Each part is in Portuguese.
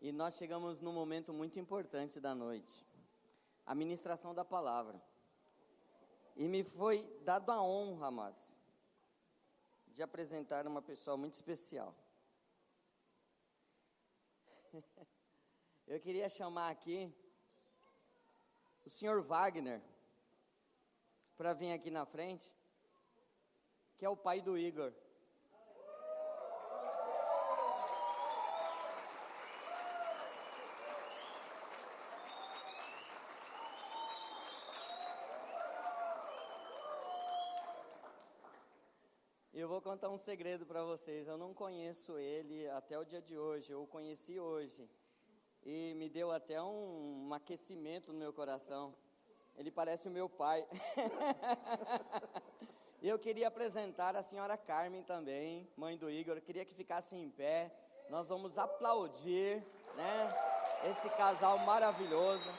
E nós chegamos num momento muito importante da noite, a ministração da palavra. E me foi dado a honra, amados, de apresentar uma pessoa muito especial. Eu queria chamar aqui o senhor Wagner para vir aqui na frente, que é o pai do Igor. Eu vou contar um segredo para vocês. Eu não conheço ele até o dia de hoje. Eu o conheci hoje. E me deu até um aquecimento no meu coração. Ele parece o meu pai. Eu queria apresentar a senhora Carmen também, mãe do Igor. Eu queria que ficasse em pé. Nós vamos aplaudir, né, esse casal maravilhoso.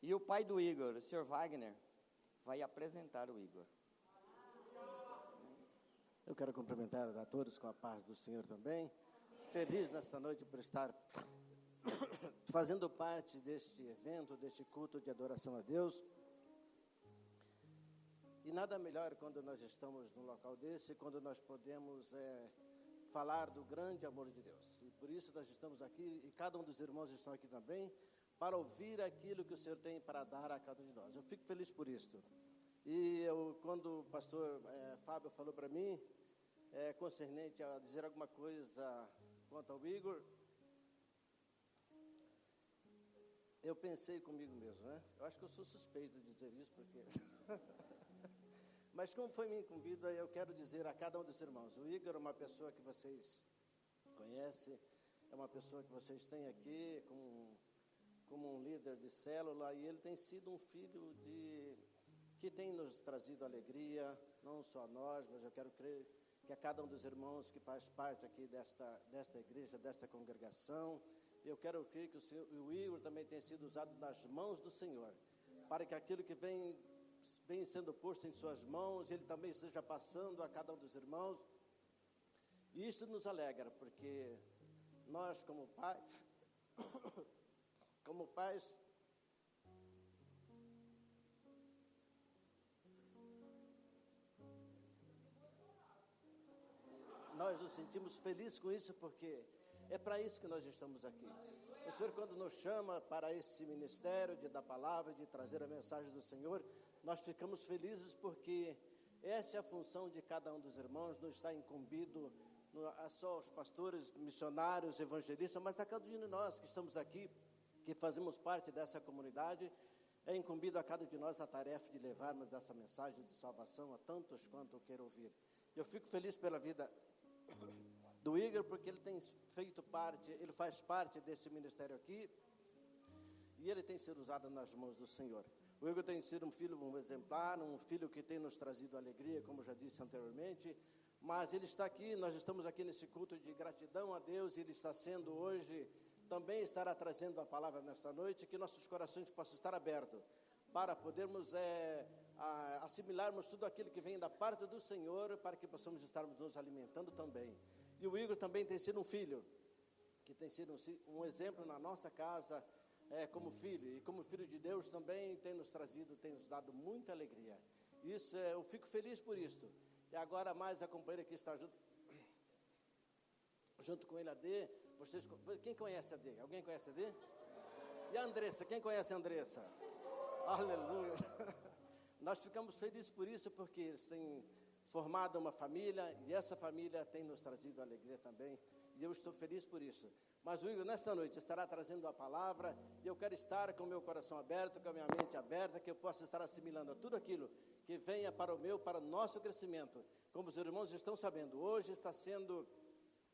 E o pai do Igor, o senhor Wagner, vai apresentar o Igor. Eu quero cumprimentar a todos com a paz do Senhor também. Feliz nesta noite por estar fazendo parte deste evento, deste culto de adoração a Deus. E nada melhor quando nós estamos num local desse, quando nós podemos falar do grande amor de Deus. E por isso nós estamos aqui, e cada um dos irmãos estão aqui também, para ouvir aquilo que o Senhor tem para dar a cada um de nós. Eu fico feliz por isto. E quando o pastor Fábio falou para mim, concernente a dizer alguma coisa quanto ao Igor, eu pensei comigo mesmo, né? Eu acho que eu sou suspeito de dizer isso, porque... Mas como foi minha incumbida, eu quero dizer a cada um dos irmãos, o Igor é uma pessoa que vocês conhecem, é uma pessoa que vocês têm aqui como um líder de célula, e ele tem sido um filho que tem nos trazido alegria, não só a nós, mas eu quero crer que a cada um dos irmãos que faz parte aqui desta igreja, desta congregação, eu quero crer que o Igor também tem sido usado nas mãos do Senhor, para que aquilo que vem sendo posto em suas mãos, ele também esteja passando a cada um dos irmãos, e isso nos alegra, porque nós como pais, nós nos sentimos felizes com isso, porque é para isso que nós estamos aqui. O Senhor, quando nos chama para esse ministério de dar palavra, de trazer a mensagem do Senhor, nós ficamos felizes porque essa é a função de cada um dos irmãos, não está incumbido só aos pastores, missionários, evangelistas, mas a cada um de nós que estamos aqui, que fazemos parte dessa comunidade, é incumbido a cada um de nós a tarefa de levarmos essa mensagem de salvação a tantos quanto queiram ouvir. Eu fico feliz pela vida do Igor, porque ele tem feito parte, ele faz parte desse ministério aqui, e ele tem sido usado nas mãos do Senhor. O Igor tem sido um filho, um exemplar, um filho que tem nos trazido alegria, como já disse anteriormente, mas ele está aqui, nós estamos aqui nesse culto de gratidão a Deus, e ele está sendo hoje, também estará trazendo a palavra nesta noite, que nossos corações possam estar abertos, para podermos assimilarmos tudo aquilo que vem da parte do Senhor, para que possamos estarmos nos alimentando também. E o Igor também tem sido um filho, que tem sido um exemplo na nossa casa, como filho, e como filho de Deus também tem nos trazido, tem nos dado muita alegria. Isso, eu fico feliz por isso. E agora mais a companheira que está junto com ele, a Dê. Quem conhece a Dê? Alguém conhece a Dê? E a Andressa? Quem conhece a Andressa? Aleluia! Nós ficamos felizes por isso, porque eles têm formado uma família, e essa família tem nos trazido alegria também, e eu estou feliz por isso. Mas o Igor, nesta noite, estará trazendo a palavra, e eu quero estar com o meu coração aberto, com a minha mente aberta, que eu possa estar assimilando tudo aquilo que venha para o nosso crescimento. Como os irmãos estão sabendo, hoje está sendo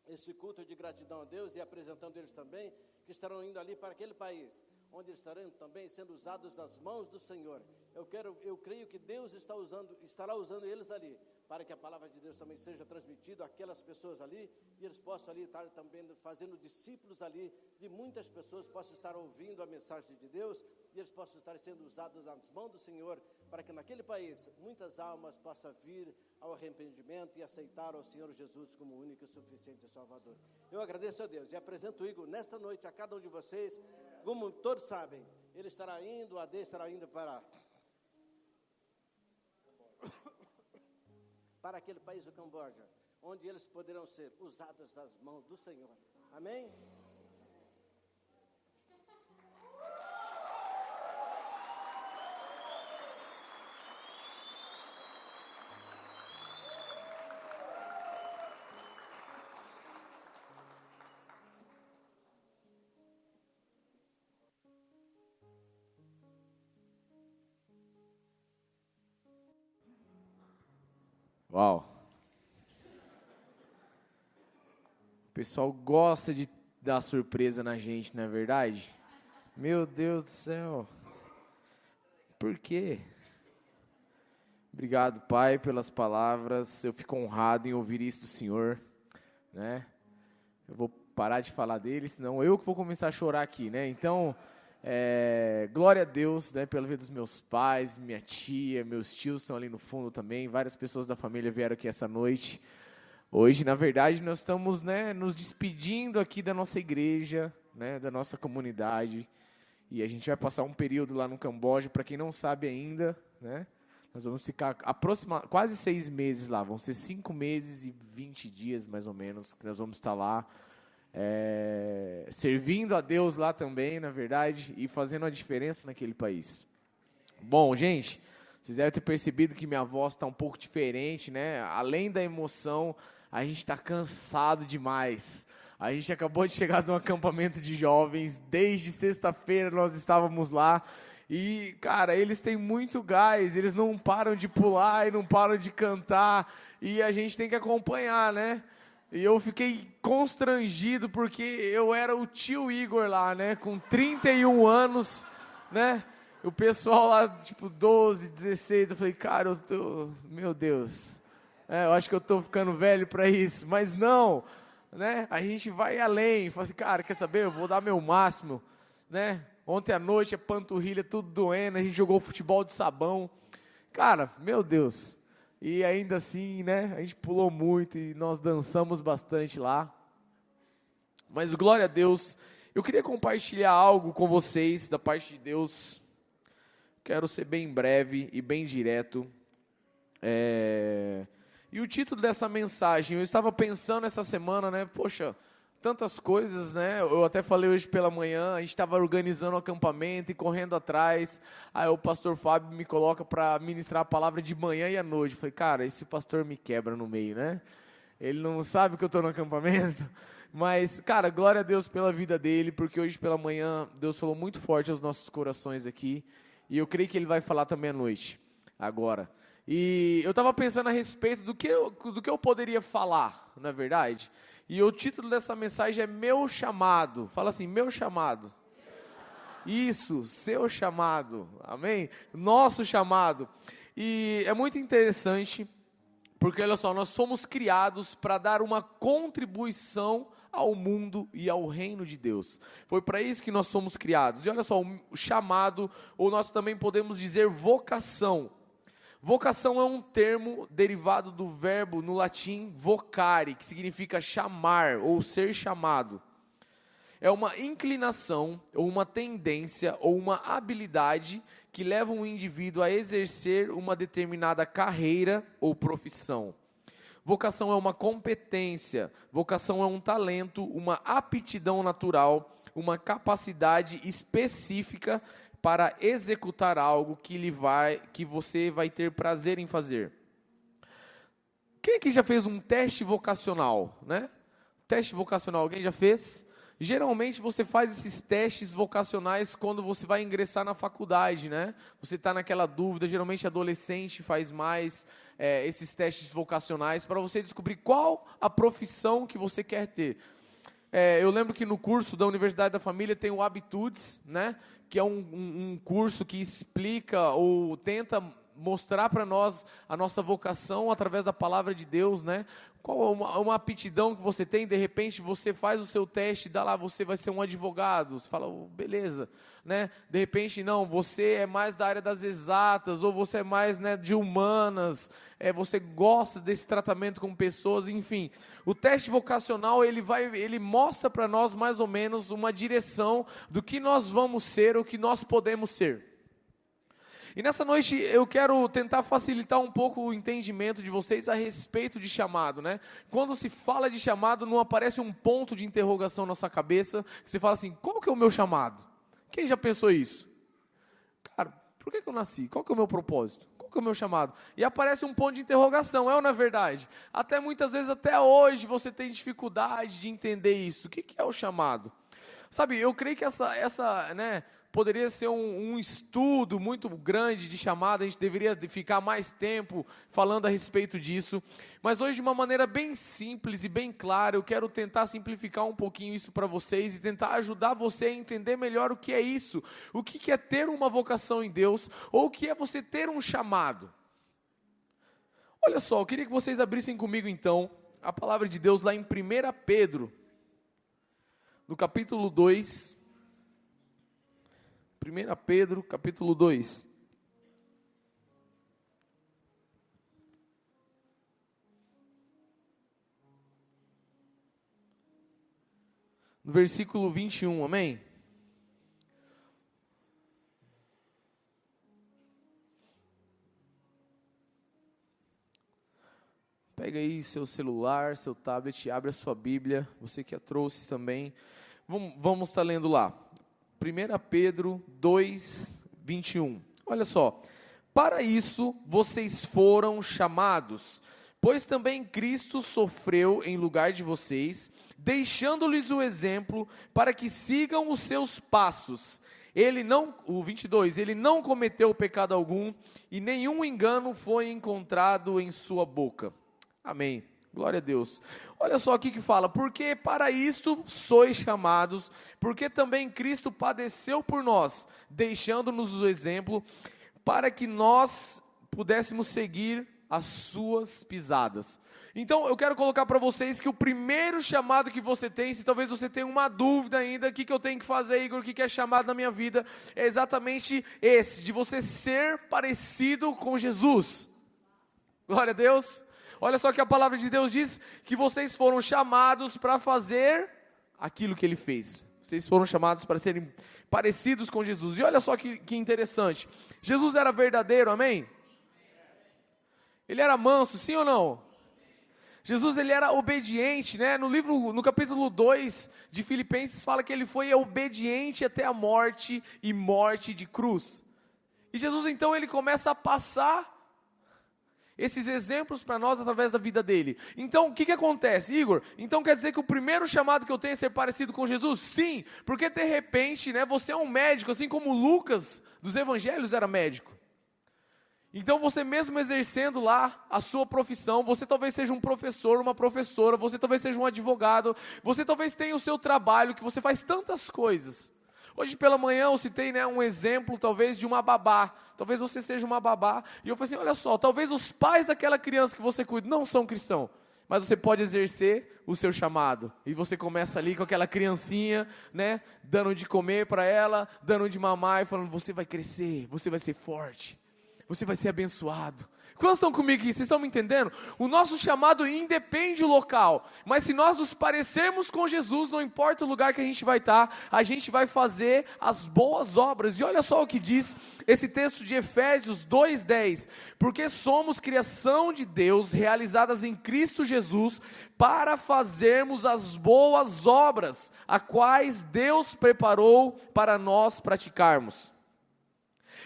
esse culto de gratidão a Deus, e apresentando eles também, que estarão indo ali para aquele país, onde estarão também sendo usados nas mãos do Senhor. Eu creio que Deus estará usando eles ali, para que a palavra de Deus também seja transmitida àquelas pessoas ali, e eles possam ali estar também fazendo discípulos ali, de muitas pessoas possam estar ouvindo a mensagem de Deus, e eles possam estar sendo usados nas mãos do Senhor, para que naquele país muitas almas possam vir ao arrependimento e aceitar ao Senhor Jesus como único e suficiente Salvador. Eu agradeço a Deus e apresento o Igor nesta noite a cada um de vocês. Como todos sabem, ele estará indo, a AD estará indo para aquele país do Camboja, onde eles poderão ser usados nas mãos do Senhor. Amém? Uau! O pessoal gosta de dar surpresa na gente, não é verdade? Meu Deus do céu! Por quê? Obrigado, Pai, pelas palavras. Eu fico honrado em ouvir isso do Senhor, né? Eu vou parar de falar dele, senão eu que vou começar a chorar aqui, né? Então, glória a Deus, né, pela vida dos meus pais, minha tia, meus tios estão ali no fundo também, várias pessoas da família vieram aqui essa noite. Hoje, na verdade, nós estamos, né, nos despedindo aqui da nossa igreja, né, da nossa comunidade, e a gente vai passar um período lá no Camboja, para quem não sabe ainda, né, nós vamos ficar quase 6 meses lá, vão ser 5 meses e 20 dias, mais ou menos, que nós vamos estar lá, servindo a Deus lá também, na verdade, e fazendo a diferença naquele país. Bom, gente, vocês devem ter percebido que minha voz está um pouco diferente, né? Além da emoção, a gente está cansado demais. A gente acabou de chegar de um acampamento de jovens, desde sexta-feira nós estávamos lá, e, cara, eles têm muito gás, eles não param de pular e não param de cantar, e a gente tem que acompanhar, né? E eu fiquei constrangido porque eu era o tio Igor lá, né, com 31 anos, né, o pessoal lá, tipo, 12, 16, eu falei, cara, meu Deus, eu acho que eu estou ficando velho para isso, mas não, né, a gente vai além, fala assim, cara, quer saber, eu vou dar meu máximo, né, ontem à noite a panturrilha tudo doendo, a gente jogou futebol de sabão, cara, meu Deus. E ainda assim, né, a gente pulou muito e nós dançamos bastante lá. Mas glória a Deus, eu queria compartilhar algo com vocês da parte de Deus. Quero ser bem breve e bem direto. E o título dessa mensagem, eu estava pensando essa semana, né, poxa, tantas coisas, né, eu até falei hoje pela manhã, a gente estava organizando o acampamento e correndo atrás, aí o pastor Fábio me coloca para ministrar a palavra de manhã e à noite, eu falei, cara, esse pastor me quebra no meio, né, ele não sabe que eu estou no acampamento, mas, cara, glória a Deus pela vida dele, porque hoje pela manhã Deus falou muito forte aos nossos corações aqui, e eu creio que ele vai falar também à noite, agora. E eu estava pensando a respeito do que eu poderia falar, não é verdade? E o título dessa mensagem é Meu Chamado. Fala assim, meu chamado. Isso, seu chamado. Amém? Nosso chamado. E é muito interessante, porque olha só, nós somos criados para dar uma contribuição ao mundo e ao reino de Deus. Foi para isso que nós somos criados. E olha só, o chamado, ou nós também podemos dizer vocação. Vocação é um termo derivado do verbo no latim vocare, que significa chamar ou ser chamado. É uma inclinação, ou uma tendência, ou uma habilidade que leva um indivíduo a exercer uma determinada carreira ou profissão. Vocação é uma competência, vocação é um talento, uma aptidão natural, uma capacidade específica para executar algo que você vai ter prazer em fazer. Quem aqui já fez um teste vocacional, né? Teste vocacional, alguém já fez? Geralmente você faz esses testes vocacionais quando você vai ingressar na faculdade, né? Você está naquela dúvida, geralmente adolescente faz mais esses testes vocacionais para você descobrir qual a profissão que você quer ter. Eu lembro que no curso da Universidade da Família tem o Habitudes, né? Que é um curso que explica ou tenta mostrar para nós a nossa vocação através da palavra de Deus, né? Qual uma aptidão que você tem, de repente você faz o seu teste, dá lá, você vai ser um advogado, você fala, oh, beleza, né? De repente não, você é mais da área das exatas, ou você é mais, né, de humanas, você gosta desse tratamento com pessoas, enfim. O teste vocacional, ele mostra para nós mais ou menos uma direção do que nós vamos ser, o que nós podemos ser. E nessa noite eu quero tentar facilitar um pouco o entendimento de vocês a respeito de chamado, né? Quando se fala de chamado, não aparece um ponto de interrogação na sua cabeça, que você fala assim, qual que é o meu chamado? Quem já pensou isso? Cara, por que eu nasci? Qual que é o meu propósito? Qual que é o meu chamado? E aparece um ponto de interrogação, é ou não é verdade? Até muitas vezes, até hoje, você tem dificuldade de entender isso. O que é o chamado? Sabe, eu creio que essa né, poderia ser um estudo muito grande de chamada, a gente deveria ficar mais tempo falando a respeito disso, mas hoje de uma maneira bem simples e bem clara, eu quero tentar simplificar um pouquinho isso para vocês e tentar ajudar você a entender melhor o que é isso, o que é ter uma vocação em Deus, ou o que é você ter um chamado. Olha só, eu queria que vocês abrissem comigo então, a palavra de Deus lá em 1 Pedro, no capítulo 2, 1 Pedro, capítulo 2. No versículo 21, amém? Pega aí seu celular, seu tablet, abre a sua Bíblia, você que a trouxe também. Vamos estar lendo lá. 1 Pedro 2, 21. Olha só. Para isso vocês foram chamados, pois também Cristo sofreu em lugar de vocês, deixando-lhes o exemplo para que sigam os seus passos. O 22, ele não cometeu pecado algum e nenhum engano foi encontrado em sua boca. Amém. Glória a Deus. Olha só aqui que fala, porque para isto sois chamados, porque também Cristo padeceu por nós, deixando-nos o exemplo, para que nós pudéssemos seguir as suas pisadas. Então eu quero colocar para vocês que o primeiro chamado que você tem, se talvez você tenha uma dúvida ainda, o que eu tenho que fazer, Igor, o que é chamado na minha vida, é exatamente esse, de você ser parecido com Jesus. Glória a Deus. Olha só que a palavra de Deus diz que vocês foram chamados para fazer aquilo que Ele fez. Vocês foram chamados para serem parecidos com Jesus. E olha só que interessante. Jesus era verdadeiro, amém? Ele era manso, sim ou não? Jesus, ele era obediente, né? No capítulo 2 de Filipenses, fala que ele foi obediente até a morte e morte de cruz. E Jesus, então, ele começa a passar esses exemplos para nós através da vida dele. Então, o que acontece, Igor? Então quer dizer que o primeiro chamado que eu tenho é ser parecido com Jesus? Sim, porque de repente, né, você é um médico, assim como Lucas dos evangelhos era médico. Então você mesmo exercendo lá a sua profissão, você talvez seja um professor, uma professora, você talvez seja um advogado, você talvez tenha o seu trabalho, que você faz tantas coisas. Hoje pela manhã eu citei, né, um exemplo talvez de uma babá, talvez você seja uma babá, e eu falei assim, olha só, talvez os pais daquela criança que você cuida não são cristãos, mas você pode exercer o seu chamado, e você começa ali com aquela criancinha, né, dando de comer para ela, dando de mamar, e falando, você vai crescer, você vai ser forte, você vai ser abençoado. Quantos estão comigo aqui? Vocês estão me entendendo? O nosso chamado independe do local, mas se nós nos parecermos com Jesus, não importa o lugar que a gente vai estar, a gente vai fazer as boas obras. E olha só o que diz esse texto de Efésios 2:10, porque somos criação de Deus, realizadas em Cristo Jesus, para fazermos as boas obras, a quais Deus preparou para nós praticarmos.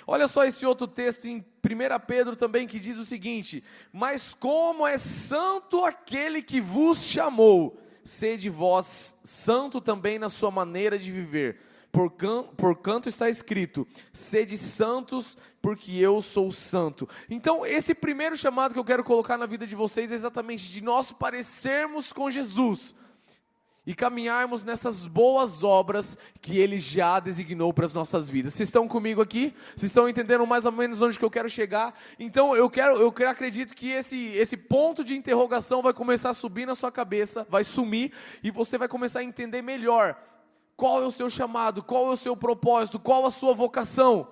Olha só esse outro texto em 1 Pedro também, que diz o seguinte: mas como é santo aquele que vos chamou, sede vós santo também na sua maneira de viver, porquanto está escrito, sede santos, porque eu sou santo. Então esse primeiro chamado que eu quero colocar na vida de vocês é exatamente de nós parecermos com Jesus. e caminharmos nessas boas obras que Ele já designou para as nossas vidas. Vocês estão comigo aqui? Vocês estão entendendo mais ou menos onde que eu quero chegar? Então eu acredito que esse ponto de interrogação vai começar a subir na sua cabeça, vai sumir, e você vai começar a entender melhor qual é o seu chamado, qual é o seu propósito, qual a sua vocação.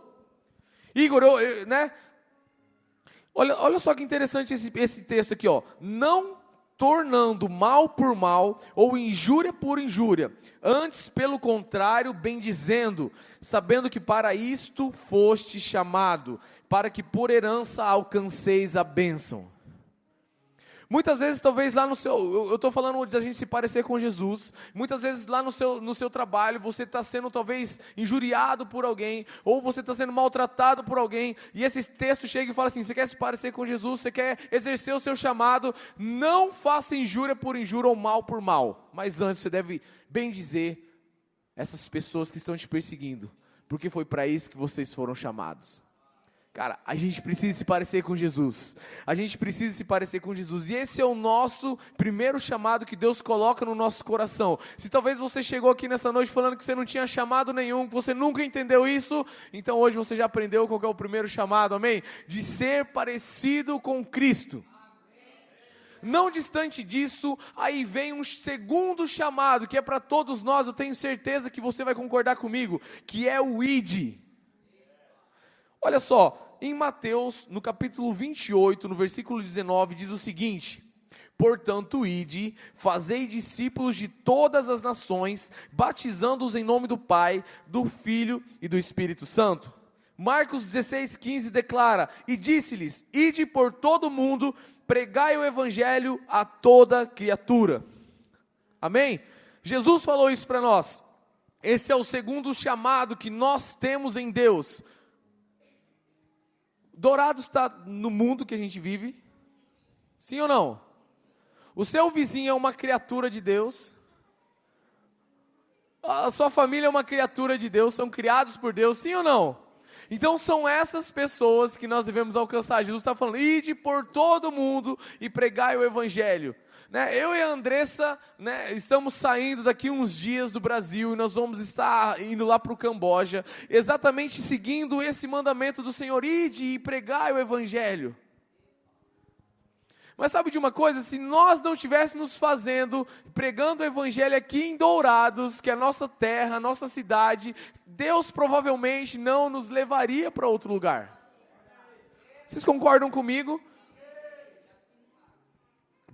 Igor, olha só que interessante esse texto aqui, ó. Não tornando mal por mal, ou injúria por injúria, antes, pelo contrário, bendizendo, sabendo que para isto foste chamado, para que por herança alcanceis a bênção. Muitas vezes, talvez lá no seu, eu estou falando de a gente se parecer com Jesus, muitas vezes lá no seu trabalho, você está sendo talvez injuriado por alguém, ou você está sendo maltratado por alguém, e esse texto chega e fala assim, você quer se parecer com Jesus, você quer exercer o seu chamado, não faça injúria por injúria ou mal por mal, mas antes você deve bendizer essas pessoas que estão te perseguindo, porque foi para isso que vocês foram chamados. Cara, a gente precisa se parecer com Jesus. A gente precisa se parecer com Jesus. E esse é o nosso primeiro chamado que Deus coloca no nosso coração. Se talvez você chegou aqui nessa noite falando que você não tinha chamado nenhum, que você nunca entendeu isso, então hoje você já aprendeu qual que é o primeiro chamado, amém? De ser parecido com Cristo. Não distante disso, aí vem um segundo chamado, que é para todos nós, eu tenho certeza que você vai concordar comigo, que é o ID. Olha só, em Mateus, no capítulo 28, no versículo 19, diz o seguinte: portanto, ide, fazei discípulos de todas as nações, batizando-os em nome do Pai, do Filho e do Espírito Santo. Marcos 16:15 declara, e disse-lhes, ide por todo o mundo, pregai o evangelho a toda criatura. Amém? Jesus falou isso para nós. Esse é o segundo chamado que nós temos em Deus. Dourados está no mundo que a gente vive? Sim ou não? O seu vizinho é uma criatura de Deus? A sua família é uma criatura de Deus? São criados por Deus? Sim ou não? Então são essas pessoas que nós devemos alcançar. Jesus está falando, ide por todo mundo e pregai o evangelho. Eu e a Andressa, estamos saindo daqui uns dias do Brasil e nós vamos estar indo lá para o Camboja, exatamente seguindo esse mandamento do Senhor, ide e pregai o evangelho. Mas sabe de uma coisa, se nós não estivéssemos pregando o evangelho aqui em Dourados, que é a nossa terra, a nossa cidade, Deus provavelmente não nos levaria para outro lugar. Vocês concordam comigo?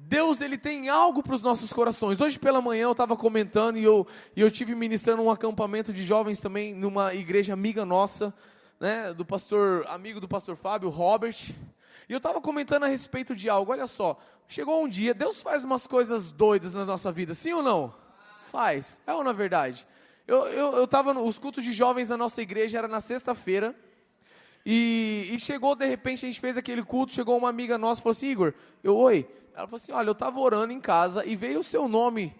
Deus, Ele tem algo para os nossos corações. Hoje pela manhã eu estava comentando e eu tive ministrando um acampamento de jovens também, numa igreja amiga nossa, amigo do pastor Fábio, Robert. E eu estava comentando a respeito de algo, olha só, chegou um dia, Deus faz umas coisas doidas na nossa vida, sim ou não? Faz, é ou não é verdade? Eu estava, os cultos de jovens na nossa igreja, era na sexta-feira, e chegou, de repente, a gente fez aquele culto, chegou uma amiga nossa, falou assim, Igor, oi, ela falou assim, olha, eu estava orando em casa, e veio o seu nome,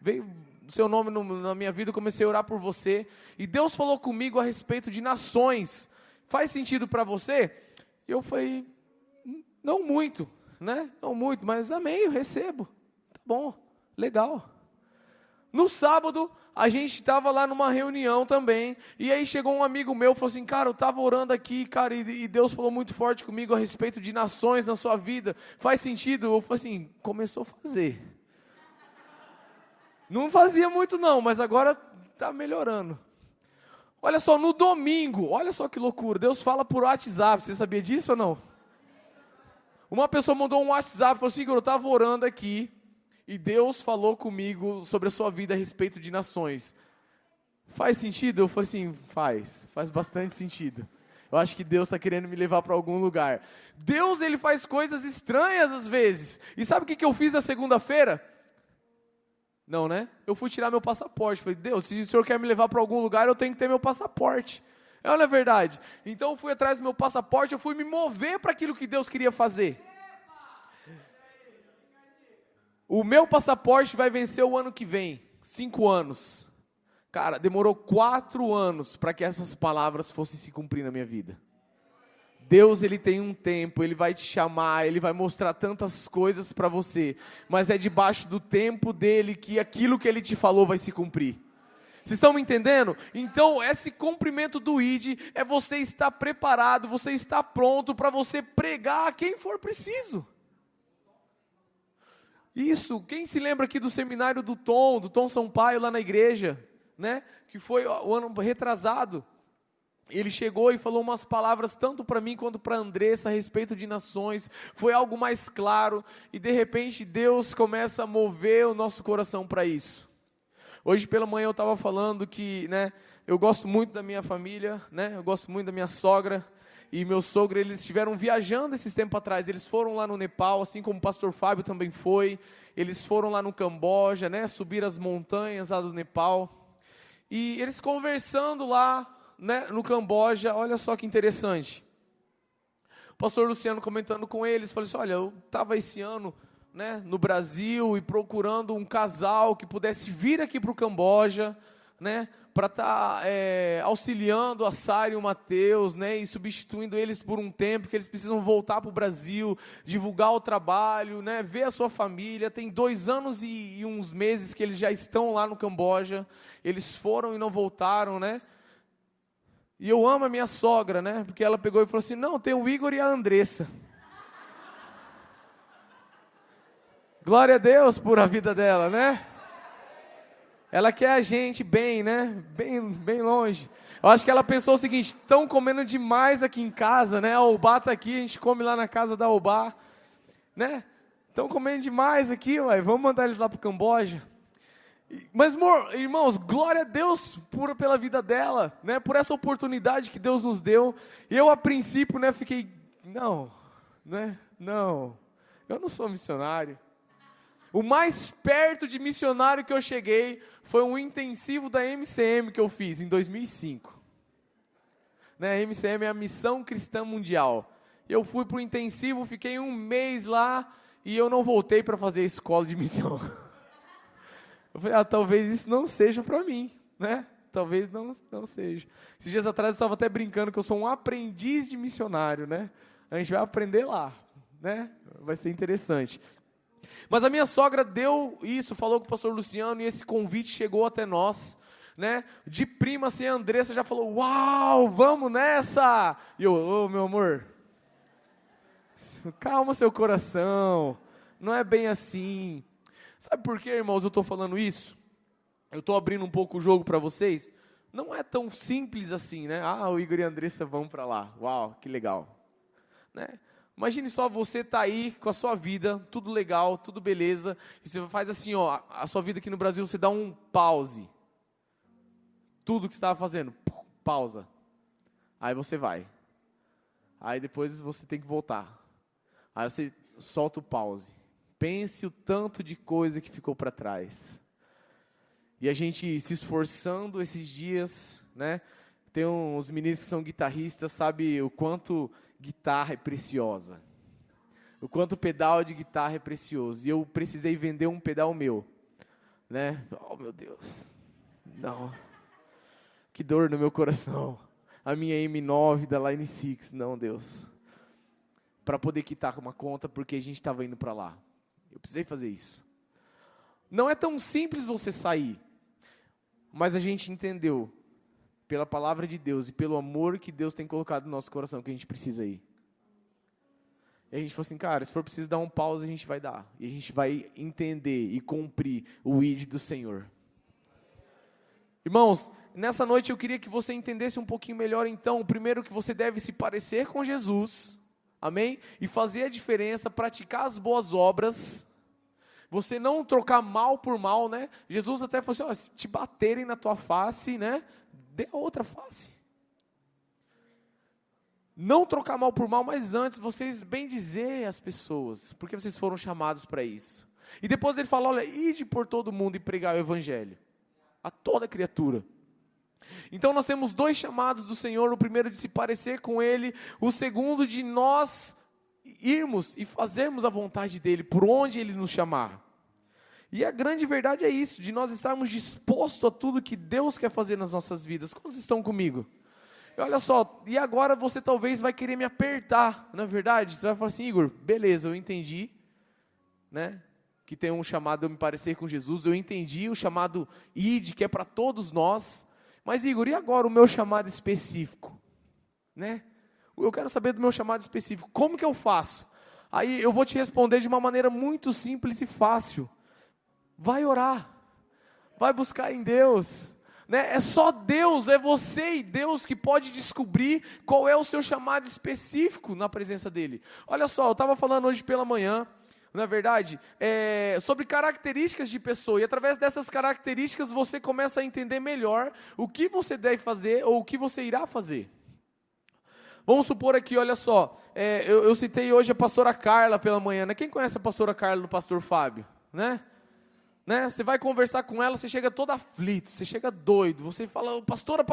veio o seu nome na minha vida, eu comecei a orar por você, e Deus falou comigo a respeito de nações, faz sentido para você? E eu falei, não muito, não muito, mas amém, eu recebo, tá bom, legal. No sábado, a gente estava lá numa reunião também, e aí chegou um amigo meu, falou assim, cara, eu estava orando aqui, cara, e Deus falou muito forte comigo a respeito de nações na sua vida, faz sentido? Eu falei assim, começou a fazer. Não fazia muito não, mas agora está melhorando. Olha só, no domingo, olha só que loucura, Deus fala por WhatsApp, você sabia disso ou não? Uma pessoa mandou um WhatsApp, falou assim, eu estava orando aqui, e Deus falou comigo sobre a sua vida a respeito de nações. Faz sentido? Eu falei assim, faz bastante sentido. Eu acho que Deus está querendo me levar para algum lugar. Deus, Ele faz coisas estranhas às vezes. E sabe o que eu fiz na segunda-feira? Não, eu fui tirar meu passaporte. Falei, Deus, se o Senhor quer me levar para algum lugar, eu tenho que ter meu passaporte. É ou não é verdade? Então eu fui atrás do meu passaporte, eu fui me mover para aquilo que Deus queria fazer. O meu passaporte vai vencer o ano que vem, 5 anos. Cara, demorou 4 anos para que essas palavras fossem se cumprir na minha vida. Deus, Ele tem um tempo, Ele vai te chamar, Ele vai mostrar tantas coisas para você, mas é debaixo do tempo dEle que aquilo que Ele te falou vai se cumprir. Vocês estão me entendendo? Então, esse cumprimento do ID é você estar preparado, você estar pronto para você pregar a quem for preciso. Isso, quem se lembra aqui do seminário do Tom Sampaio lá na igreja, né? Que foi o ano retrasado. Ele chegou e falou umas palavras tanto para mim quanto para a Andressa a respeito de nações. Foi algo mais claro e de repente Deus começa a mover o nosso coração para isso. Hoje pela manhã eu estava falando que, né, eu gosto muito da minha família, né? Eu gosto muito da minha sogra e meu sogro. Eles estiveram viajando esses tempos atrás. Eles foram lá no Nepal, assim como o pastor Fábio também foi. Eles foram lá no Camboja, né? Subir as montanhas lá do Nepal. E eles conversando lá, né, no Camboja, olha só que interessante. O pastor Luciano comentando com eles, falou assim, olha, eu estava esse ano, né, no Brasil e procurando um casal que pudesse vir aqui para o Camboja, né, para estar auxiliando a Sara e o Mateus, né, e substituindo eles por um tempo, que eles precisam voltar para o Brasil, divulgar o trabalho, né, ver a sua família. Tem 2 anos e uns meses que eles já estão lá no Camboja, eles foram e não voltaram, né. E eu amo a minha sogra, né? Porque ela pegou e falou assim, não, tem o Igor e a Andressa. Glória a Deus por a vida dela, né? Ela quer a gente bem, né? Bem longe. Eu acho que ela pensou o seguinte, estão comendo demais aqui em casa, né? A Obá está aqui, a gente come lá na casa da Obá, né? Estão comendo demais aqui, ué, vamos mandar eles lá para o Camboja. Mas, irmãos, glória a Deus pela vida dela, né, por essa oportunidade que Deus nos deu. E eu, a princípio, né, fiquei, não, eu não sou missionário. O mais perto de missionário que eu cheguei foi um intensivo da MCM que eu fiz em 2005. Né, a MCM é a Missão Cristã Mundial. Eu fui para o intensivo, fiquei 1 mês lá e eu não voltei para fazer a escola de missão. Eu falei, talvez isso não seja para mim, né? Talvez não seja. Esses dias atrás eu estava até brincando que eu sou um aprendiz de missionário, né? A gente vai aprender lá, né? Vai ser interessante. Mas a minha sogra deu isso, falou com o pastor Luciano, e esse convite chegou até nós, né? De prima, assim, a Andressa já falou, uau, vamos nessa! E eu, meu amor, calma seu coração, não é bem assim. Sabe por que, irmãos, eu estou falando isso? Eu estou abrindo um pouco o jogo para vocês. Não é tão simples assim, né? O Igor e a Andressa vão para lá. Uau, que legal. Né? Imagine só, você tá aí com a sua vida, tudo legal, tudo beleza, e você faz assim, ó, a sua vida aqui no Brasil, você dá um pause. Tudo que você estava fazendo, pausa. Aí você vai. Aí depois você tem que voltar. Aí você solta o pause. Pense o tanto de coisa que ficou para trás. E a gente se esforçando esses dias, né? Tem uns meninos que são guitarristas, sabe o quanto guitarra é preciosa. O quanto pedal de guitarra é precioso. E eu precisei vender um pedal meu, né? Oh, meu Deus. Não. Que dor no meu coração. A minha M9 da Line 6. Não, Deus. Para poder quitar uma conta, porque a gente estava indo para lá. Eu precisei fazer isso. Não é tão simples você sair, mas a gente entendeu, pela palavra de Deus e pelo amor que Deus tem colocado no nosso coração, que a gente precisa ir. E a gente falou assim, cara, se for preciso dar um pause, a gente vai dar. E a gente vai entender e cumprir o ID do Senhor. Irmãos, nessa noite eu queria que você entendesse um pouquinho melhor, então, primeiro que você deve se parecer com Jesus, amém? E fazer a diferença, praticar as boas obras, você não trocar mal por mal, né? Jesus até falou assim, se te baterem na tua face, né? Dê a outra face. Não trocar mal por mal, mas antes vocês bendizer as pessoas, porque vocês foram chamados para isso. E depois ele fala, olha, ide por todo mundo e pregar o evangelho a toda criatura. Então nós temos 2 chamados do Senhor, o primeiro de se parecer com Ele, o segundo de nós irmos e fazermos a vontade dEle, por onde Ele nos chamar. E a grande verdade é isso, de nós estarmos dispostos a tudo que Deus quer fazer nas nossas vidas. Quantos estão comigo? E olha só, e agora você talvez vai querer me apertar, não é verdade? Você vai falar assim, Igor, beleza, eu entendi, né? Que tem um chamado eu me parecer com Jesus, eu entendi o chamado ID, que é para todos nós, mas Igor, e agora o meu chamado específico? Né? Eu quero saber do meu chamado específico, como que eu faço? Aí eu vou te responder de uma maneira muito simples e fácil, vai orar, vai buscar em Deus, né? É só Deus, é você e Deus que pode descobrir qual é o seu chamado específico na presença dEle. Olha só, eu estava falando hoje pela manhã, não é verdade? Sobre características de pessoa, e através dessas características você começa a entender melhor o que você deve fazer ou o que você irá fazer. Vamos supor aqui, olha só, eu citei hoje a pastora Carla pela manhã, né? Quem conhece a pastora Carla do pastor Fábio? Né? Você vai conversar com ela, você chega todo aflito, você chega doido, você fala, pastora,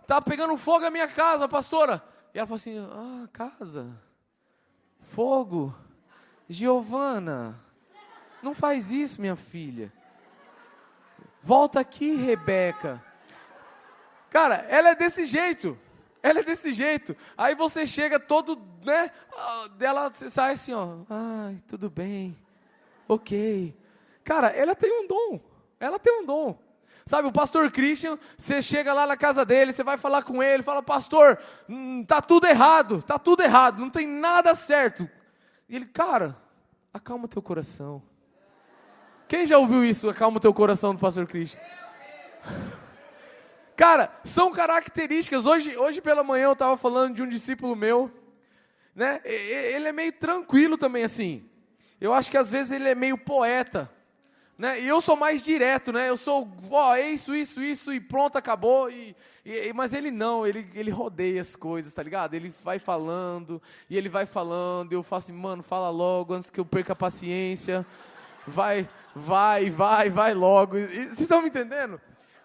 tá pegando fogo a minha casa, pastora. E ela fala assim, casa, fogo, Giovana, não faz isso, minha filha. Volta aqui, Rebeca. Cara, ela é desse jeito. Aí você chega todo, né, dela, você sai assim, ai, tudo bem, ok. Cara, ela tem um dom. Sabe, o pastor Christian, você chega lá na casa dele, você vai falar com ele, fala, pastor, tá tudo errado, não tem nada certo. E ele, cara, acalma teu coração. Quem já ouviu isso, acalma teu coração do pastor Christian? Cara, são características, hoje pela manhã eu estava falando de um discípulo meu, né, ele é meio tranquilo também assim, eu acho que às vezes ele é meio poeta, né, e eu sou mais direto, né, eu sou, é isso, e pronto, acabou, mas ele não, ele rodeia as coisas, tá ligado, ele vai falando, e eu falo assim, mano, fala logo, antes que eu perca a paciência, vai logo, vocês estão me entendendo?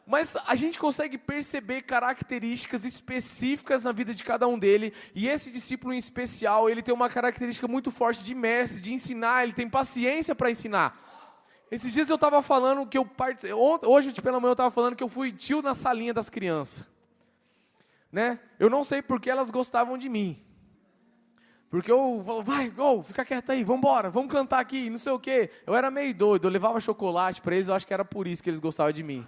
Mas a gente consegue perceber características específicas na vida de cada um dele, e esse discípulo em especial, ele tem uma característica muito forte de mestre, de ensinar, ele tem paciência para ensinar. Esses dias eu estava falando que hoje pela manhã eu estava falando que eu fui tio na salinha das crianças, né? Eu não sei porque elas gostavam de mim, porque eu falo, fica quieto aí, vambora, vamos cantar aqui, não sei o quê. Eu era meio doido, eu levava chocolate para eles, eu acho que era por isso que eles gostavam de mim.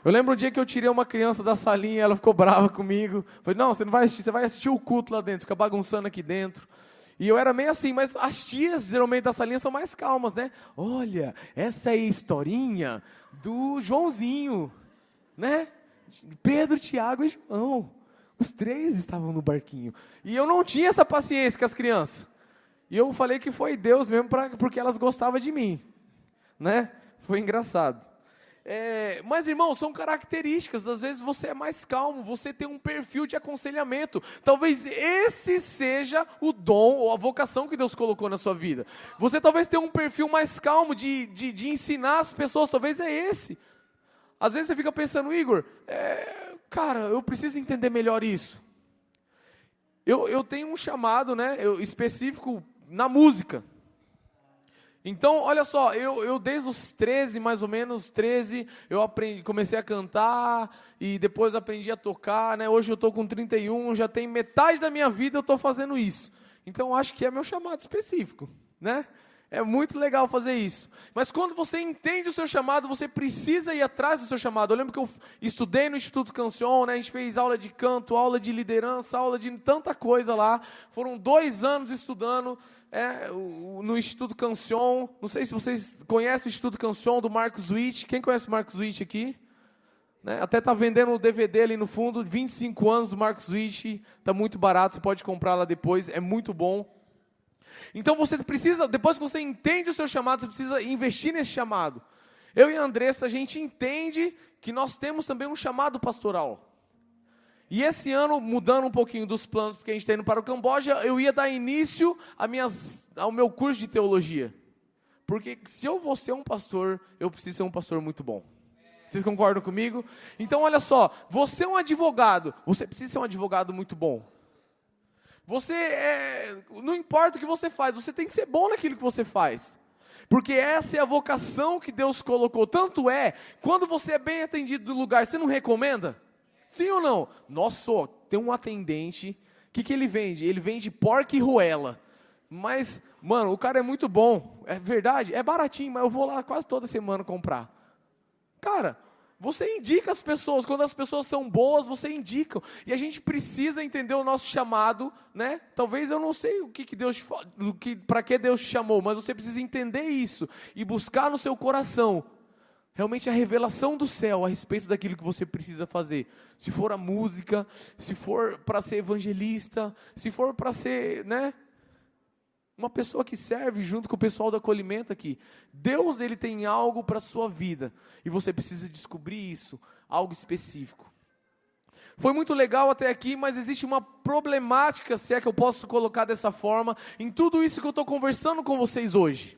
Eu lembro um dia que eu tirei uma criança da salinha, ela ficou brava comigo. Falei, não, você não vai assistir, você vai assistir o culto lá dentro, fica bagunçando aqui dentro. E eu era meio assim, mas as tias, geralmente, da salinha são mais calmas, né? Olha, essa é a historinha do Joãozinho, né? Pedro, Tiago e João. Os 3 estavam no barquinho. E eu não tinha essa paciência com as crianças. E eu falei que foi Deus mesmo, porque elas gostavam de mim, né? Foi engraçado. Mas irmão, são características, às vezes você é mais calmo, você tem um perfil de aconselhamento, talvez esse seja o dom ou a vocação que Deus colocou na sua vida, você talvez tenha um perfil mais calmo de ensinar as pessoas, talvez é esse, às vezes você fica pensando, Igor, cara, eu preciso entender melhor isso, eu tenho um chamado, né, específico na música. Então, olha só, eu desde os 13, mais ou menos, 13, eu comecei a cantar, e depois aprendi a tocar, né? Hoje eu estou com 31, já tem metade da minha vida eu estou fazendo isso. Então, eu acho que é meu chamado específico, né? É muito legal fazer isso. Mas quando você entende o seu chamado, você precisa ir atrás do seu chamado. Eu lembro que eu estudei no Instituto Canção, né? A gente fez aula de canto, aula de liderança, aula de tanta coisa lá. Foram 2 anos estudando no Instituto Canção. Não sei se vocês conhecem o Instituto Canção do Marcos Witt. Quem conhece o Marcos Witt aqui? Né? Até está vendendo o DVD ali no fundo. 25 anos do Marcos Witt. Está muito barato, você pode comprar lá depois. É muito bom. Então você precisa, depois que você entende o seu chamado, você precisa investir nesse chamado. Eu e a Andressa, a gente entende que nós temos também um chamado pastoral. E esse ano, mudando um pouquinho dos planos, porque a gente está indo para o Camboja, eu ia dar início ao meu curso de teologia. Porque se eu vou ser um pastor, eu preciso ser um pastor muito bom. Vocês concordam comigo? Então olha só, você é um advogado, você precisa ser um advogado muito bom. Não importa o que você faz, você tem que ser bom naquilo que você faz. Porque essa é a vocação que Deus colocou. Tanto quando você é bem atendido no lugar, você não recomenda? Sim ou não? Nossa, tem um atendente, o que ele vende? Ele vende porca e roela. Mas, mano, o cara é muito bom, é verdade, é baratinho, mas eu vou lá quase toda semana comprar. Cara, você indica as pessoas, quando as pessoas são boas, você indica. E a gente precisa entender o nosso chamado, né? Talvez eu não sei para que Deus te chamou, mas você precisa entender isso e buscar no seu coração realmente a revelação do céu a respeito daquilo que você precisa fazer. Se for a música, se for para ser evangelista, se for para ser, né, uma pessoa que serve junto com o pessoal do acolhimento aqui. Deus, Ele tem algo para a sua vida, e você precisa descobrir isso, algo específico. Foi muito legal até aqui, mas existe uma problemática, se é que eu posso colocar dessa forma, em tudo isso que eu estou conversando com vocês hoje.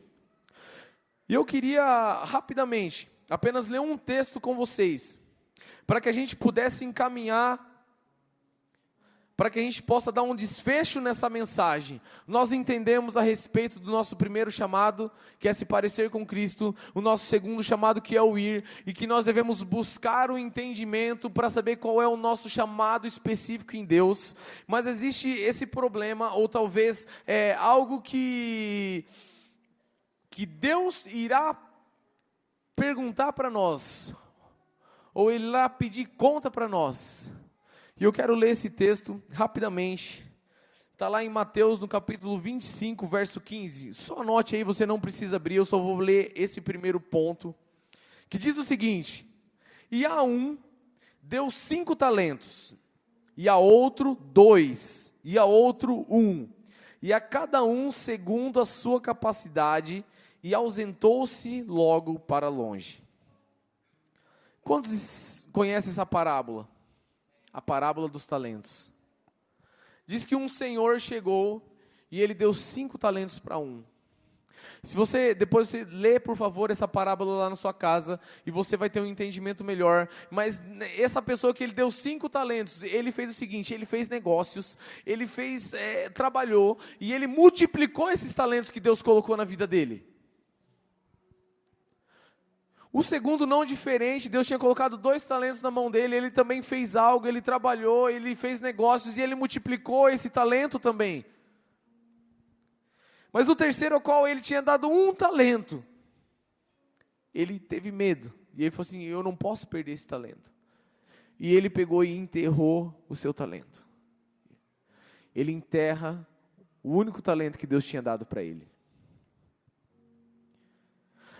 E eu queria, rapidamente, apenas ler um texto com vocês, para que a gente pudesse encaminhar, para que a gente possa dar um desfecho nessa mensagem. Nós entendemos a respeito do nosso primeiro chamado, que é se parecer com Cristo, o nosso segundo chamado, que é o ir, e que nós devemos buscar o entendimento para saber qual é o nosso chamado específico em Deus. Mas existe esse problema, ou talvez algo que Deus irá perguntar para nós, ou Ele irá pedir conta para nós. E eu quero ler esse texto rapidamente. Está lá em Mateus, no capítulo 25, verso 15. Só anote aí, você não precisa abrir, eu só vou ler esse primeiro ponto, que diz o seguinte: e a um deu 5 talentos, e a outro 2, e a outro 1, e a cada um segundo a sua capacidade, e ausentou-se logo para longe. Quantos conhecem essa parábola? A parábola dos talentos. Diz que um senhor chegou e ele deu 5 talentos para um. Se você, depois você lê, por favor, essa parábola lá na sua casa, e você vai ter um entendimento melhor. Mas essa pessoa que ele deu 5 talentos, ele fez o seguinte: ele fez negócios, ele trabalhou, e ele multiplicou esses talentos que Deus colocou na vida dele. O segundo não diferente, Deus tinha colocado 2 talentos na mão dele, ele também fez algo, ele trabalhou, ele fez negócios, e ele multiplicou esse talento também. Mas o terceiro, ao qual ele tinha dado 1 talento, ele teve medo, e ele falou assim: eu não posso perder esse talento. E ele pegou e enterrou o seu talento. Ele enterra o único talento que Deus tinha dado para ele.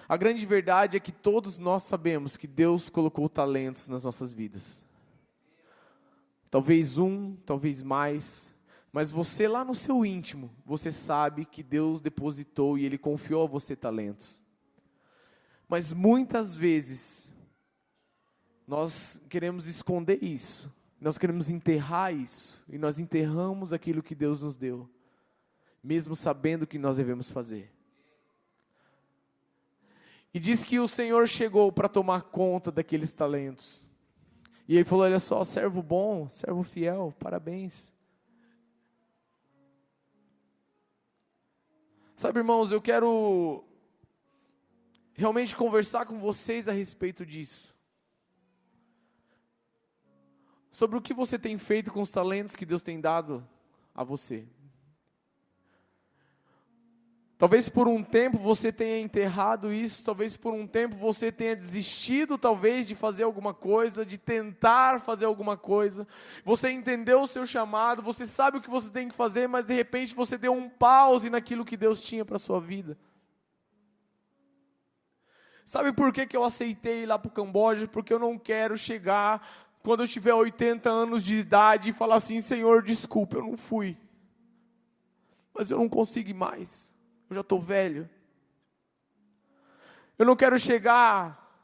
A grande verdade é que todos nós sabemos que Deus colocou talentos nas nossas vidas. Talvez 1, talvez mais, mas você lá no seu íntimo, você sabe que Deus depositou e Ele confiou a você talentos. Mas muitas vezes, nós queremos esconder isso, nós queremos enterrar isso, e nós enterramos aquilo que Deus nos deu, mesmo sabendo o que nós devemos fazer. E diz que o Senhor chegou para tomar conta daqueles talentos. E Ele falou: olha só, servo bom, servo fiel, parabéns. Sabe, irmãos, eu quero realmente conversar com vocês a respeito disso. Sobre o que você tem feito com os talentos que Deus tem dado a você. Talvez por um tempo você tenha enterrado isso, talvez por um tempo você tenha desistido, talvez, de fazer alguma coisa, de tentar fazer alguma coisa. Você entendeu o seu chamado, você sabe o que você tem que fazer, mas de repente você deu um pause naquilo que Deus tinha para a sua vida. Sabe por que eu aceitei ir lá para o Camboja? Porque eu não quero chegar, quando eu tiver 80 anos de idade, e falar assim: Senhor, desculpa, eu não fui. Mas eu não consigo ir mais. Eu já estou velho. Eu não quero chegar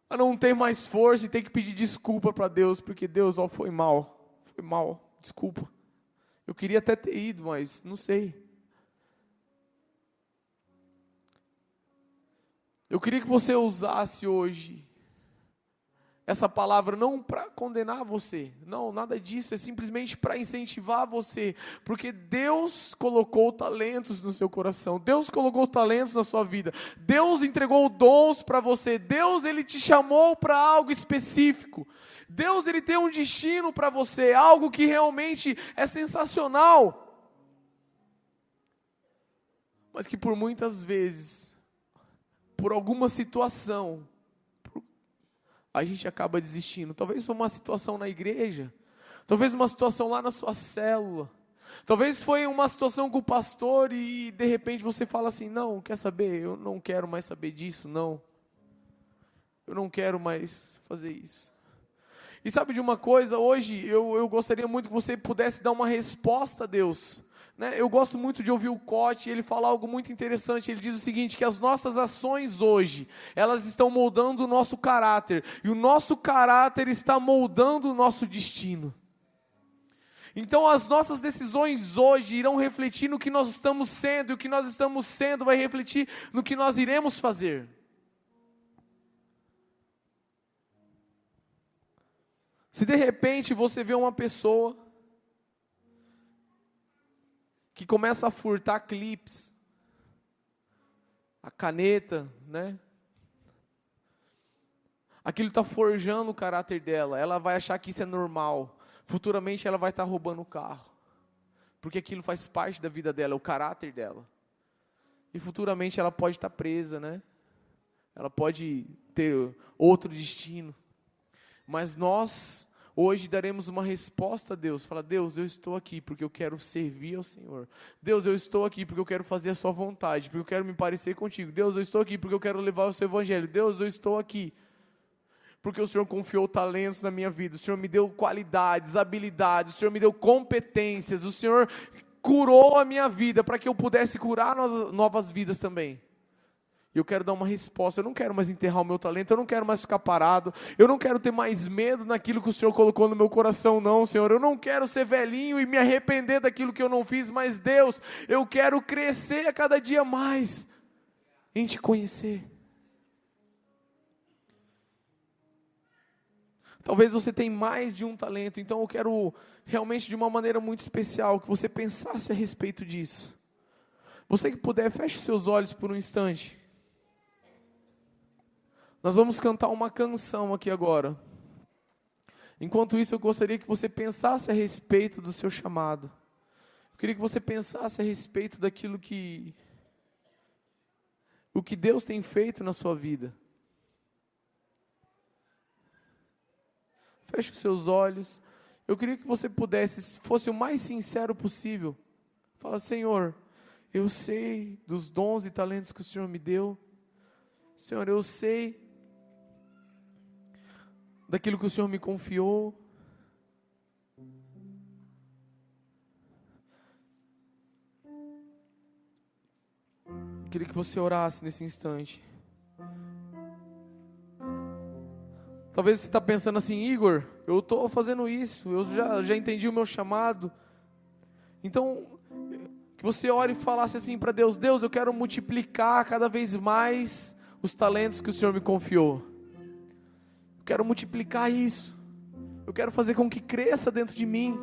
a não ter mais força e ter que pedir desculpa para Deus, porque Deus, foi mal, desculpa. Eu queria até ter ido, mas não sei. Eu queria que você usasse hoje essa palavra não para condenar você, não, nada disso, é simplesmente para incentivar você, porque Deus colocou talentos no seu coração, Deus colocou talentos na sua vida, Deus entregou dons para você, Deus Ele te chamou para algo específico, Deus Ele tem um destino para você, algo que realmente é sensacional, mas que por muitas vezes, por alguma situação, a gente acaba desistindo. Talvez foi uma situação na igreja, talvez uma situação lá na sua célula, talvez foi uma situação com o pastor e de repente você fala assim, não, quer saber, eu não quero mais saber disso, não. Eu não quero mais fazer isso. E sabe de uma coisa, hoje eu gostaria muito que você pudesse dar uma resposta a Deus. Eu gosto muito de ouvir o Cote, ele fala algo muito interessante, ele diz o seguinte, que as nossas ações hoje, elas estão moldando o nosso caráter, e o nosso caráter está moldando o nosso destino. Então as nossas decisões hoje irão refletir no que nós estamos sendo, e o que nós estamos sendo vai refletir no que nós iremos fazer. Se de repente você vê uma pessoa que começa a furtar clipes, a caneta, aquilo está forjando o caráter dela, ela vai achar que isso é normal, futuramente ela vai estar roubando o carro, porque aquilo faz parte da vida dela, é o caráter dela, e futuramente ela pode estar presa, ela pode ter outro destino, mas nós hoje daremos uma resposta a Deus. Fala, Deus, eu estou aqui porque eu quero servir ao Senhor. Deus, eu estou aqui porque eu quero fazer a sua vontade, porque eu quero me parecer contigo. Deus, eu estou aqui porque eu quero levar o seu evangelho. Deus, eu estou aqui porque o Senhor confiou talentos na minha vida. O Senhor me deu qualidades, habilidades. O Senhor me deu competências. O Senhor curou a minha vida para que eu pudesse curar novas vidas também. E eu quero dar uma resposta, eu não quero mais enterrar o meu talento, eu não quero mais ficar parado, eu não quero ter mais medo naquilo que o Senhor colocou no meu coração, não, Senhor, eu não quero ser velhinho e me arrepender daquilo que eu não fiz, mas Deus, eu quero crescer a cada dia mais, em Te conhecer. Talvez você tenha mais de um talento, então eu quero realmente de uma maneira muito especial, que você pensasse a respeito disso. Você que puder, feche seus olhos por um instante. Nós vamos cantar uma canção aqui agora. Enquanto isso, eu gostaria que você pensasse a respeito do seu chamado. Eu queria que você pensasse a respeito daquilo o que Deus tem feito na sua vida. Feche os seus olhos. Eu queria que você pudesse, fosse o mais sincero possível. Fala, Senhor, eu sei dos dons e talentos que o Senhor me deu. Senhor, eu sei daquilo que o Senhor me confiou. Queria que você orasse nesse instante. Talvez você está pensando assim, Igor, eu estou fazendo isso, eu já entendi o meu chamado. Então, que você ore e falasse assim para Deus, Deus, eu quero multiplicar cada vez mais os talentos que o Senhor me confiou. Eu quero multiplicar isso. Eu quero fazer com que cresça dentro de mim.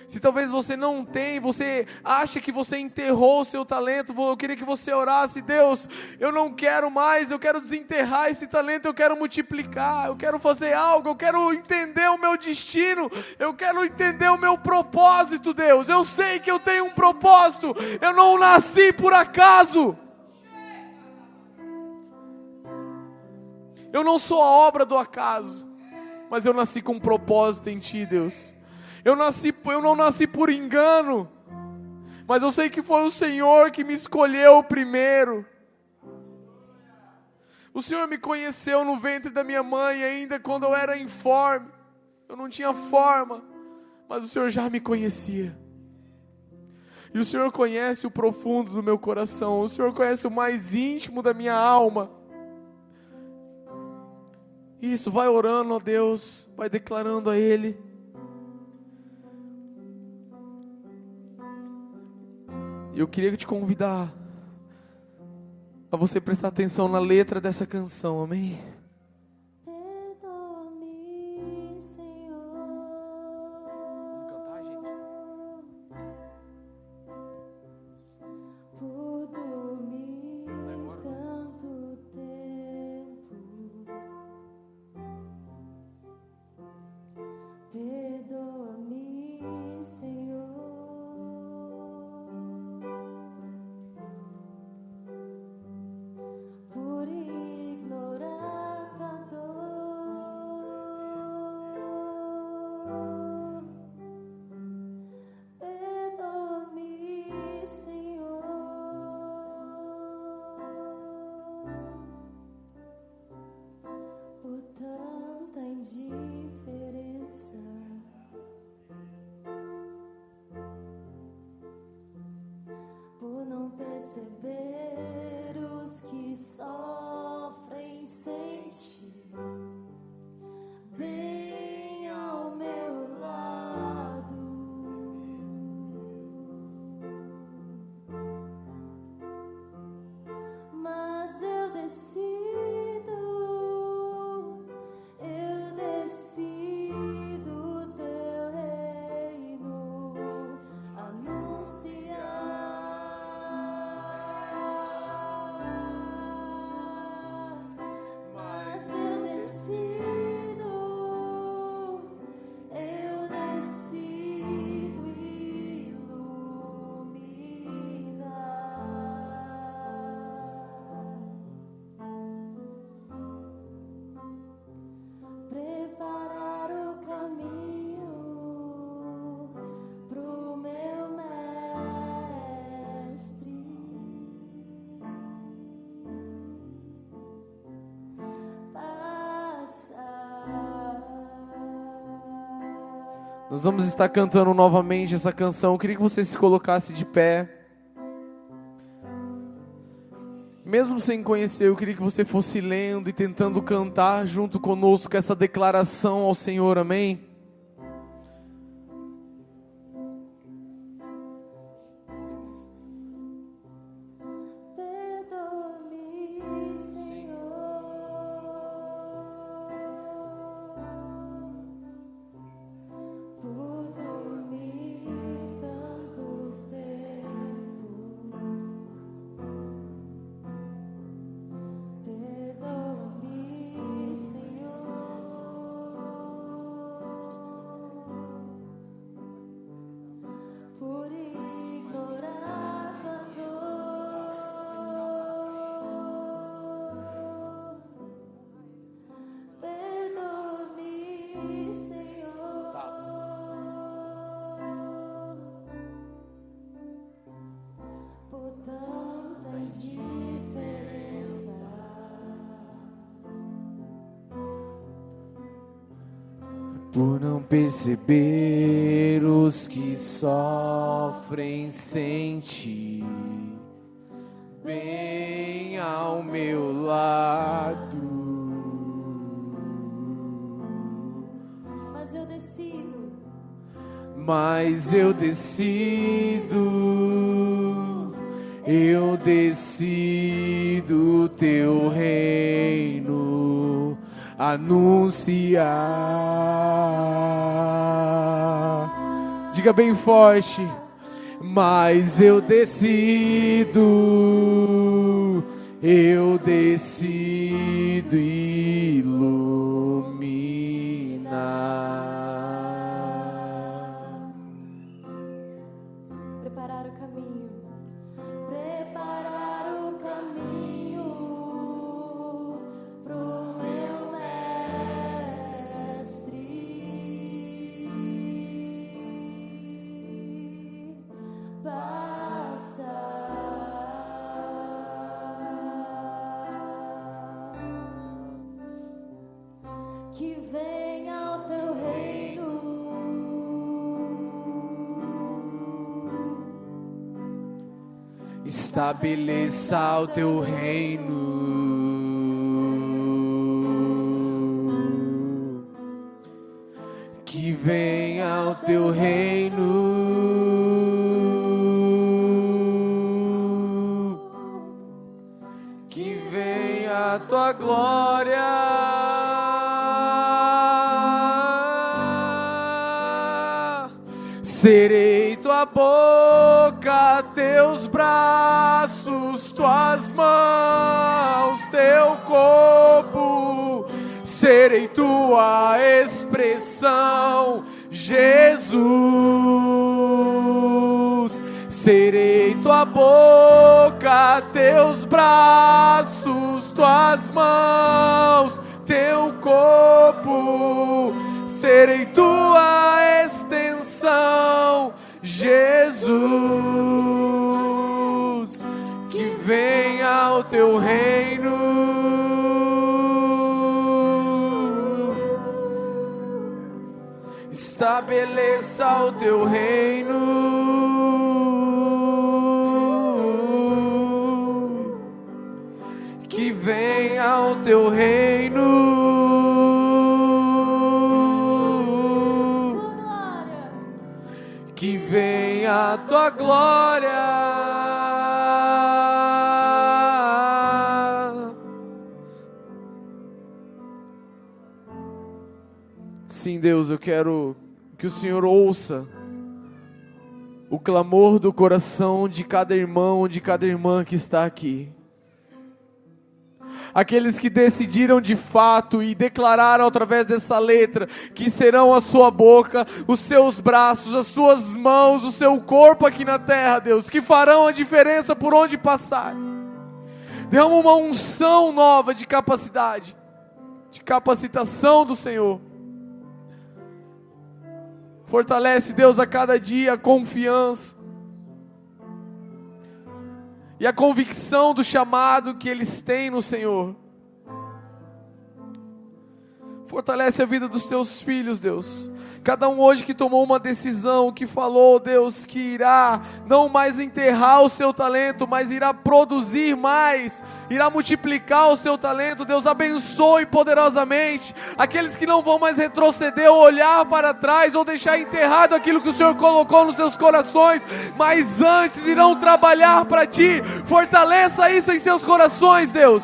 Se talvez você não tem, você acha que você enterrou o seu talento, eu queria que você orasse, Deus, eu não quero mais, eu quero desenterrar esse talento, eu quero multiplicar, eu quero fazer algo, eu quero entender o meu destino, eu quero entender o meu propósito, Deus. Eu sei que eu tenho um propósito, eu não nasci por acaso. Eu não sou a obra do acaso, mas eu nasci com um propósito em Ti, Deus. Eu não nasci por engano, mas eu sei que foi o Senhor que me escolheu primeiro. O Senhor me conheceu no ventre da minha mãe ainda quando eu era informe. Eu não tinha forma, mas o Senhor já me conhecia. E o Senhor conhece o profundo do meu coração. O Senhor conhece o mais íntimo da minha alma. Isso, vai orando a Deus, vai declarando a Ele. Eu queria te convidar a você prestar atenção na letra dessa canção, amém? Te dou Nós vamos estar cantando novamente essa canção. Eu queria que você se colocasse de pé. Mesmo sem conhecer, eu queria que você fosse lendo e tentando cantar junto conosco essa declaração ao Senhor, amém? Por não perceber os que sofrem sem ti, bem ao meu lado. Mas eu decido teu reino anunciar. Diga bem forte. Mas eu decido iluminar. Preparar o caminho pro meu mestre. Que venha o teu reino, estabeleça o teu reino. Que venha o teu reino. Que venha a tua glória. Serei tua boca, teus braços, tuas mãos, teu corpo. Serei tua expressão, Jesus. Serei tua boca, teus braços, tuas mãos, teu corpo. Serei tua extensão, Jesus. Que venha o teu reino. Estabeleça o teu reino. Que venha o teu reino. Que venha a tua glória. Sim, Deus, eu quero que o Senhor ouça o clamor do coração de cada irmão, de cada irmã que está aqui. Aqueles que decidiram de fato e declararam através dessa letra que serão a sua boca, os seus braços, as suas mãos, o seu corpo aqui na terra, Deus, que farão a diferença por onde passar. Derrama uma unção nova de capacidade, de capacitação do Senhor. Fortalece, Deus, a cada dia a confiança e a convicção do chamado que eles têm no Senhor. Fortalece a vida dos teus filhos, Deus. Cada um hoje que tomou uma decisão, que falou, Deus, que irá não mais enterrar o seu talento, mas irá produzir mais, irá multiplicar o seu talento. Deus, abençoe poderosamente aqueles que não vão mais retroceder ou olhar para trás ou deixar enterrado aquilo que o Senhor colocou nos seus corações, mas antes irão trabalhar para Ti. Fortaleça isso em seus corações, Deus.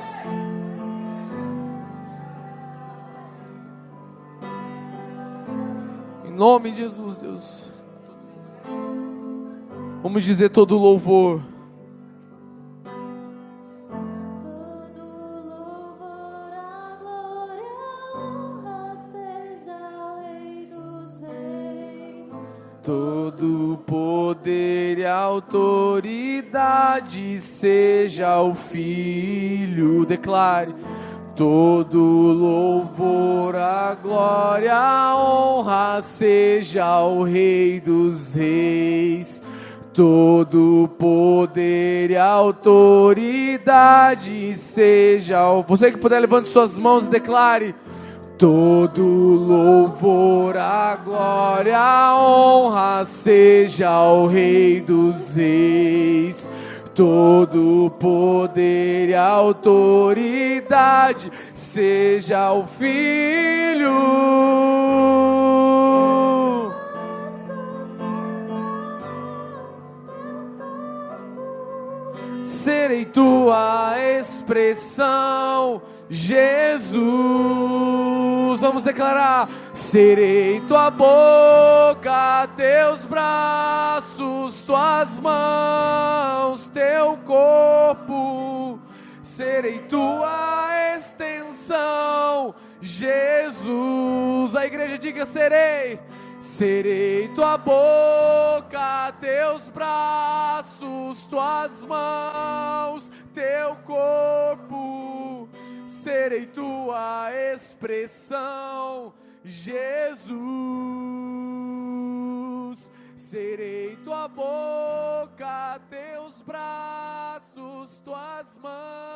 Em nome de Jesus, Deus. Vamos dizer todo louvor. Todo louvor, a glória, a honra seja ao Rei dos Reis. Todo poder e autoridade seja ao Filho. Declare. Todo louvor, a glória, a honra seja ao Rei dos Reis. Todo poder e autoridade seja ao... Você que puder, levante suas mãos e declare. Todo louvor, a glória, a honra seja ao Rei dos Reis. Todo poder e autoridade seja ao Filho. Serei tua expressão, Jesus. Vamos declarar. Serei tua boca, teus braços, tuas mãos, teu corpo. Serei tua extensão, Jesus. A igreja diga: serei. Serei tua boca, teus braços, tuas mãos, teu corpo. Serei tua expressão, Jesus. Serei tua boca, teus braços, tuas mãos.